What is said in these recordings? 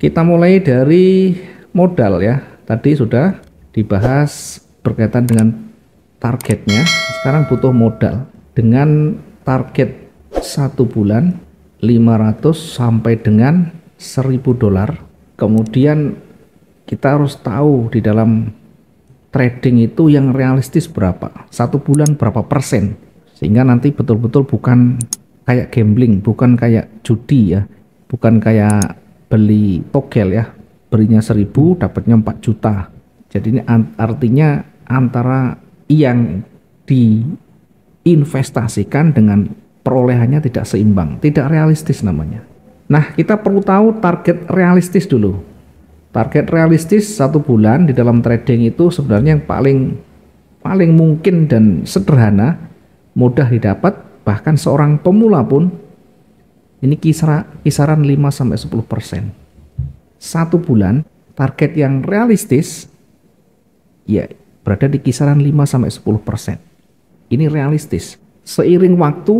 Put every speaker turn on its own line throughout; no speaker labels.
Kita mulai dari modal ya. Tadi sudah dibahas berkaitan dengan targetnya. Sekarang butuh modal dengan target 1 bulan 500 sampai dengan 1000 dolar. Kemudian kita harus tahu di dalam trading itu yang realistis berapa, 1 bulan berapa persen, sehingga nanti betul-betul bukan kayak gambling, bukan kayak judi ya, bukan kayak beli togel ya, belinya 1000 dapatnya 4 juta. Jadi ini artinya antara yang diinvestasikan dengan perolehannya tidak seimbang, tidak realistis namanya. Nah, kita perlu tahu target realistis dulu. Target realistis 1 bulan di dalam trading itu sebenarnya yang paling mungkin dan sederhana, mudah didapat, bahkan seorang pemula pun ini kisaran 5-10%. 1 bulan target yang realistis ya berada di kisaran 5-10%. Ini realistis. Seiring waktu,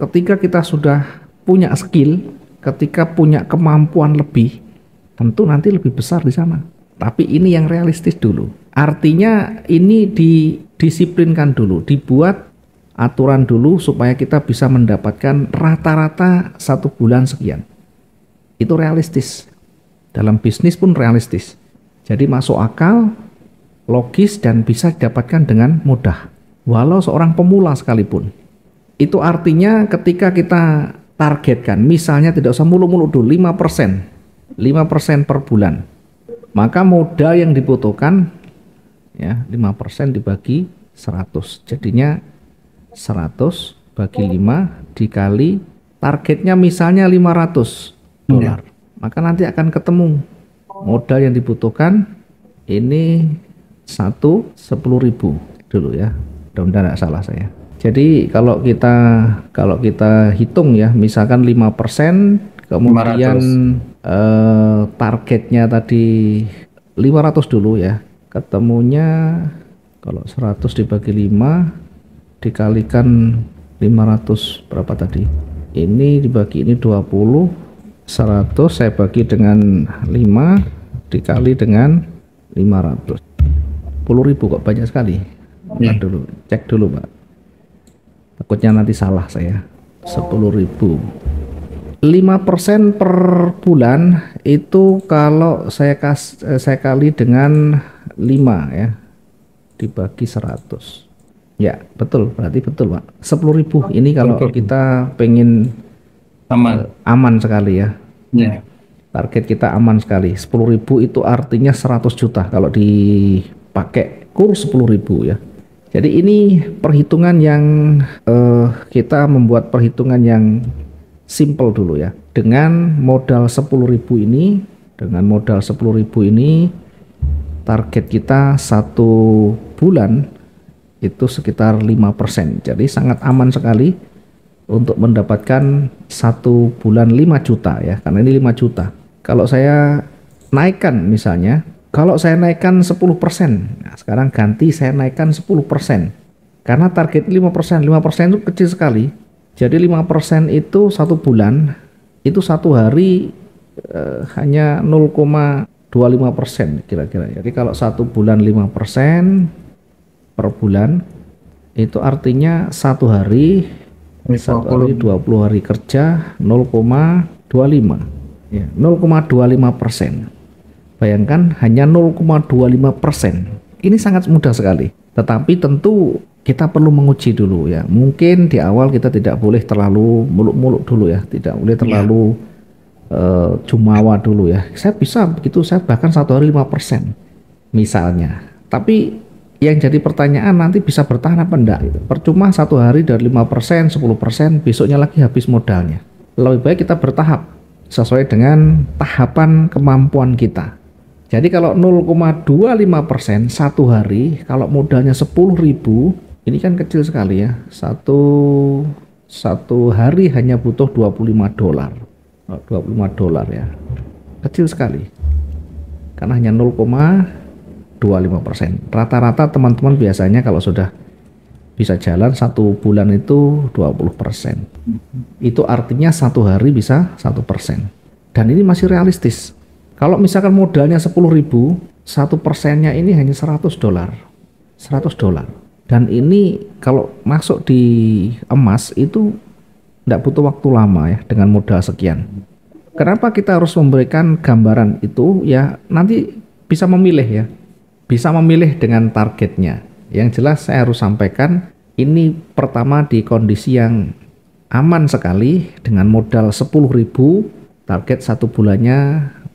ketika kita sudah punya skill, ketika punya kemampuan lebih, tentu nanti lebih besar di sana. Tapi ini yang realistis dulu. Artinya ini didisiplinkan dulu, dibuat aturan dulu supaya kita bisa mendapatkan rata-rata 1 bulan sekian. Itu realistis. Dalam bisnis pun realistis. Jadi masuk akal, logis, dan bisa didapatkan dengan mudah. Walau seorang pemula sekalipun. Itu artinya ketika kita targetkan, misalnya tidak usah muluk-muluk dulu, 5%. 5% per bulan. Maka modal yang dibutuhkan ya 5% dibagi 100. Jadinya 100 bagi 5 dikali targetnya misalnya 500 dolar. Maka nanti akan ketemu modal yang dibutuhkan ini 10.000 dulu ya. Mudah-mudahan tidak salah saya. Jadi kalau kita hitung ya, misalkan 5%, kemudian targetnya tadi 500 dulu ya. Ketemunya kalau 100 dibagi 5 dikalikan 500 berapa tadi? Ini dibagi ini 20, 100 saya bagi dengan 5 dikali dengan 500. 10.000 kok banyak sekali. Dulu, cek dulu Pak. Takutnya nanti salah saya. 10.000. 5% per bulan itu kalau saya kali dengan 5 ya. Dibagi 100. Ya, betul. Berarti betul, Pak. 10.000 ini kalau kita pengen aman sekali ya. Target kita aman sekali. 10.000 itu artinya 100 juta kalau dipakai kurs 10.000 ya. Jadi ini perhitungan yang kita membuat perhitungan yang simple dulu ya. Dengan modal 10.000 ini, target kita 1 bulan itu sekitar 5%. Jadi sangat aman sekali untuk mendapatkan 1 bulan 5 juta ya. Karena ini 5 juta. Kalau saya naikkan misalnya, kalau saya naikkan 10%, nah sekarang ganti saya naikkan 10%. Karena target 5%, 5% itu kecil sekali. Jadi 5% itu 1 bulan, itu 1 hari hanya 0,25% kira-kira. Jadi kalau 1 bulan 5% per bulan, itu artinya 1 hari, 20 hari kerja 0,25. Ya, 0,25%. Bayangkan hanya 0,25%. Ini sangat mudah sekali. Tetapi tentu kita perlu menguji dulu ya. Mungkin di awal kita tidak boleh terlalu muluk-muluk dulu ya. Tidak boleh terlalu jumawa dulu ya. Saya bisa begitu, saya bahkan 1 hari 5% misalnya. Tapi yang jadi pertanyaan nanti bisa bertahan apa enggak gitu. Percuma 1 hari dari 5%, 10%, besoknya lagi habis modalnya. Lebih baik kita bertahap sesuai dengan tahapan kemampuan kita. Jadi kalau 0,25% 1 hari, kalau modalnya 10.000, ini kan kecil sekali ya. Satu hari hanya butuh 25 dolar. 25 dolar ya. Kecil sekali. Karena hanya 0,25%. Rata-rata teman-teman biasanya kalau sudah bisa jalan 1 bulan itu 20%. Itu artinya 1 hari bisa 1%. Dan ini masih realistis. Kalau misalkan modalnya 10.000, 1%-nya ini hanya $100. 100 dolar. Dan ini kalau masuk di emas itu tidak butuh waktu lama ya dengan modal sekian. Kenapa kita harus memberikan gambaran itu? Ya nanti bisa memilih ya. Bisa memilih dengan targetnya. Yang jelas saya harus sampaikan ini pertama di kondisi yang aman sekali dengan modal 10.000, target 1 bulannya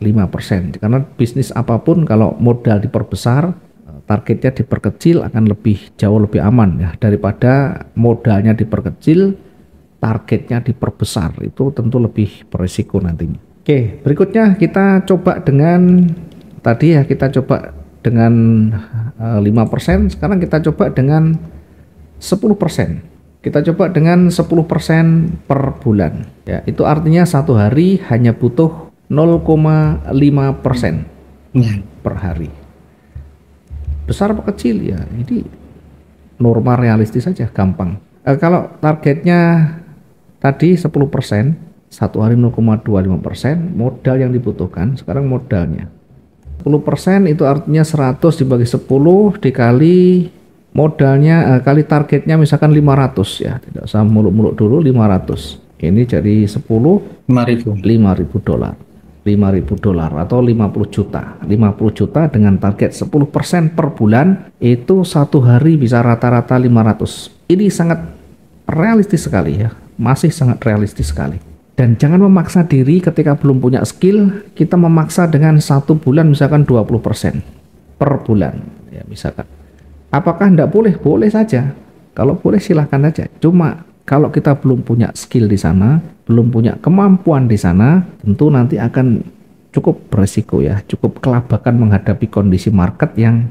5%. Karena bisnis apapun kalau modal diperbesar, targetnya diperkecil akan jauh lebih aman ya daripada modalnya diperkecil, targetnya diperbesar. Itu tentu lebih berisiko nantinya. Oke, berikutnya kita coba dengan tadi ya, kita coba dengan 5%, sekarang kita coba dengan 10%. Kita coba dengan 10% per bulan ya, itu artinya satu hari hanya butuh 0,5% per hari. Besar apa kecil ya, ini normal realistis saja, gampang. Kalau targetnya tadi 10%, satu hari 0,25%, modal yang dibutuhkan sekarang modalnya 10%, itu artinya 100 dibagi 10 dikali modalnya kali targetnya misalkan 500 ya, tidak usah muluk-muluk dulu, 500 ini jadi 10, 5.000 dolar. 5.000 dolar atau 50 juta. 50 juta dengan target 10% per bulan, itu satu hari bisa rata-rata 500. Ini sangat realistis sekali ya, masih sangat realistis sekali. Dan jangan memaksa diri ketika belum punya skill, kita memaksa dengan satu bulan misalkan 20% per bulan ya misalkan. Apakah enggak boleh? Boleh saja. Kalau boleh silahkan aja. Cuma kalau kita belum punya skill di sana, belum punya kemampuan di sana, tentu nanti akan cukup beresiko ya, cukup kelabakan menghadapi kondisi market yang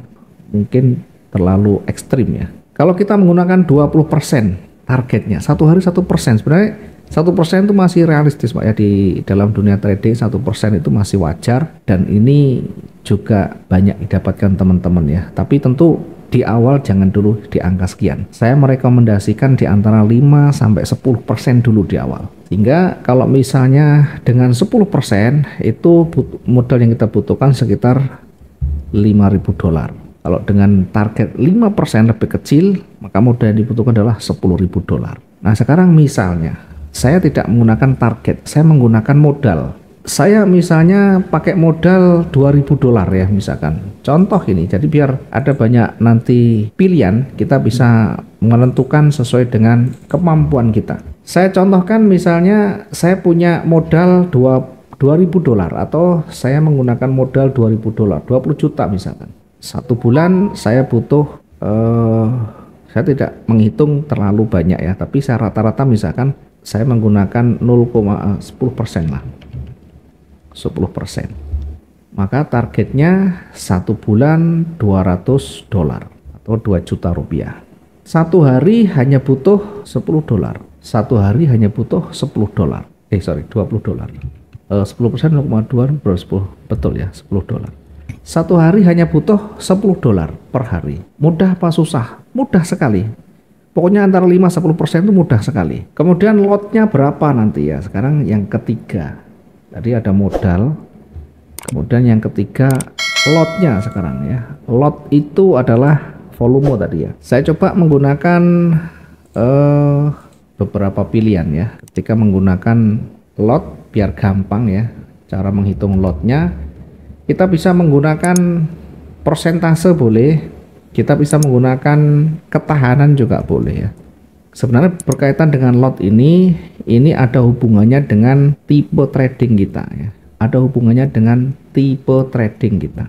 mungkin terlalu ekstrim ya. Kalau kita menggunakan 20% targetnya, satu hari 1%, sebenarnya 1% itu masih realistis Pak ya, di dalam dunia trading 1% itu masih wajar, dan ini juga banyak didapatkan teman-teman ya. Tapi tentu di awal jangan dulu di angka sekian. Saya merekomendasikan di antara 5 sampai 10% dulu di awal. Sehingga kalau misalnya dengan 10% itu modal yang kita butuhkan sekitar 5.000 dolar. Kalau dengan target 5% lebih kecil, maka modal yang dibutuhkan adalah 10.000 dolar. Nah, sekarang misalnya saya tidak menggunakan target, saya menggunakan modal. Saya misalnya pakai modal 2.000 dolar ya misalkan. Contoh ini, jadi biar ada banyak nanti pilihan, kita bisa menentukan sesuai dengan kemampuan kita. Saya contohkan misalnya saya punya modal 2.000 dolar atau saya menggunakan modal 2.000 dolar, 20 juta misalkan. Satu bulan saya butuh, saya tidak menghitung terlalu banyak ya, tapi saya rata-rata misalkan saya menggunakan 0,10% lah. 10%, maka targetnya satu bulan 200 dolar atau 2 juta rupiah. Satu hari hanya butuh 10 dolar. Satu hari hanya butuh 10 dolar. 20 dolar. 10% 0,2 berarti 10, betul ya, 10 dolar. Satu hari hanya butuh 10 dolar per hari. Mudah apa susah? Mudah sekali. Pokoknya antara 5-10% itu mudah sekali. Kemudian lotnya berapa nanti ya? Sekarang yang ketiga. Tadi ada modal, kemudian yang ketiga lotnya sekarang ya. Lot itu adalah volume tadi ya. Saya coba menggunakan beberapa pilihan ya. Ketika menggunakan lot, biar gampang ya cara menghitung lotnya, kita bisa menggunakan persentase boleh, kita bisa menggunakan ketahanan juga boleh ya. Sebenarnya berkaitan dengan lot ini ada hubungannya dengan tipe trading kita ya. Ada hubungannya dengan tipe trading kita.